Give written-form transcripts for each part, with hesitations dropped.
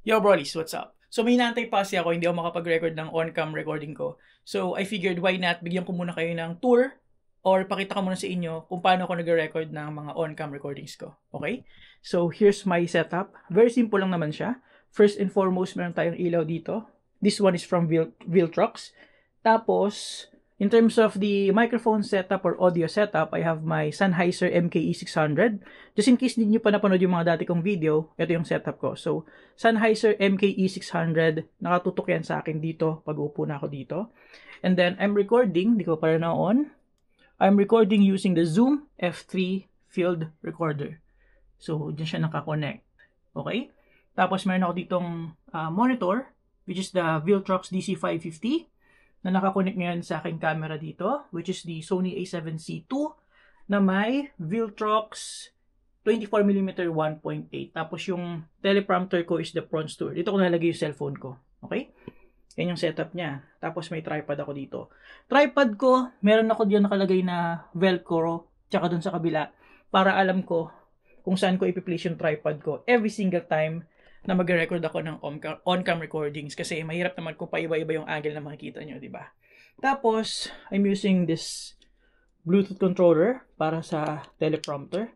Yo, Brolis, what's up? So, may inaantay pa kasi ako, hindi ako makapag-record ng on-cam recording ko. So, I figured, why not, bigyan ko muna kayo ng tour or pakita ko muna sa inyo kung paano ako nag-record ng mga on-cam recordings ko. Okay? So, here's my setup. Very simple lang naman siya. First and foremost, meron tayong ilaw dito. This one is from Viltrox. Tapos, in terms of the microphone setup or audio setup, I have my Sennheiser MKE600. Just in case hindi nyo pa napanood yung mga dati kong video, ito yung setup ko. So, Sennheiser MKE600, nakatutok yan sa akin dito pag uupo na ako dito. And then, I'm recording, di ko pa rin na-on. I'm recording using the Zoom F3 field recorder. So, dyan siya nakakonect. Okay? Tapos, meron ako ditong monitor, which is the Viltrox DC550. Na nakakonect ngayon sa aking camera dito, which is the Sony a7C II na may Viltrox 24mm 1.8. Tapos yung teleprompter ko is the Bronze Tour. Dito ko nalagay yung cellphone ko. Okay? Yan yung setup niya. Tapos may tripod ako dito. Tripod ko, meron ako diyan nakalagay na Velcro, tsaka dun sa kabila, para alam ko kung saan ko ipi-place yung tripod ko every single time na mag-record ako ng on-cam recordings kasi mahirap naman kung paiba-iba yung angle na makikita nyo, di ba? Tapos, I'm using this Bluetooth controller para sa teleprompter.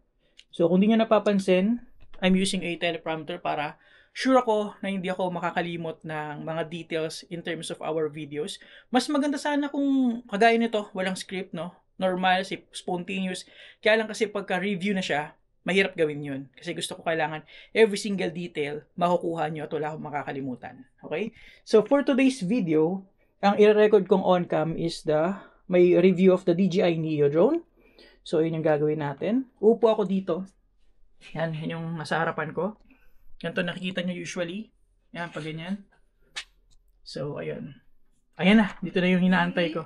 So, kung di nyo napapansin, I'm using a teleprompter para sure ako na hindi ako makakalimot ng mga details in terms of our videos. Mas maganda sana kung kagaya nito, walang script, no? Normal, spontaneous. Kaya lang kasi pagka-review na siya, mahirap gawin yun. Kasi gusto ko kailangan every single detail makukuha nyo at wala akong makakalimutan. Okay? So, for today's video, ang i-record kong on-cam is may review of the DJI Neo drone. So, yun yung gagawin natin. Upo ako dito. Yan yung nasa harapan ko. Ganito nakikita nyo usually. Yan, pag ganyan. So, ayun. Ayan na. Dito na yung hinaantay ko.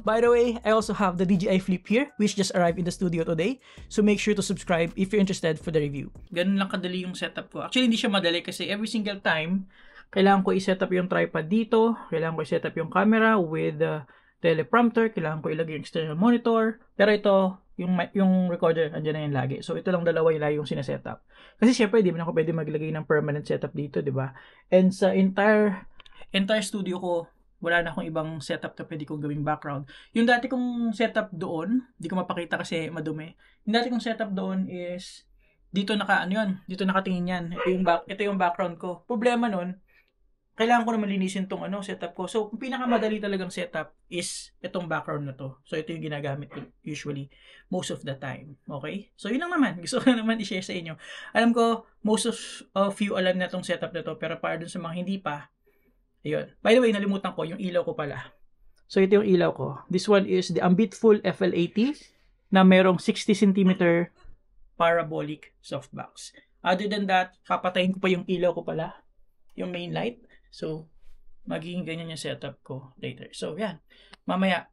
By the way, I also have the DJI Flip here, which just arrived in the studio today. So make sure to subscribe if you're interested for the review. Ganun lang kadali yung setup ko. Actually, hindi siya madali kasi every single time, kailangan ko i-set up yung tripod dito, kailangan ko i-set up yung camera with the teleprompter, kailangan ko ilagay yung external monitor. Pero ito, yung recorder, andyan na yan lagi. So ito lang dalawa yung lagi yung sineset up. Kasi syempre, di ba ako pwede maglagay ng permanent setup dito, di ba? And sa entire studio ko, wala na akong ibang setup na pwede kong gawing background. Yung dati kong setup doon, di ko mapakita kasi madumi. Yung dati kong setup doon is, dito dito nakatingin yan. Ito yung background ko. Problema nun, kailangan ko na malinisin tong setup ko. So, yung pinakamadali talagang setup is itong background na to. So, ito yung ginagamit ko usually most of the time. Okay? So, yun lang naman. Gusto ko naman i-share sa inyo. Alam ko, most of you alam na itong setup na to, pero para dun sa mga hindi pa, ayun. By the way, nalimutan ko, yung ilaw ko pala. So, ito yung ilaw ko. This one is the Ambitful FL80 na merong 60 cm parabolic softbox. Other than that, papatayin ko pa yung ilaw ko pala. Yung main light. So, magiging ganyan yung setup ko later. So, yan. Mamaya,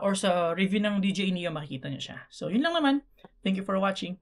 or sa review ng DJI Neo, makikita nyo siya. So, yun lang naman. Thank you for watching.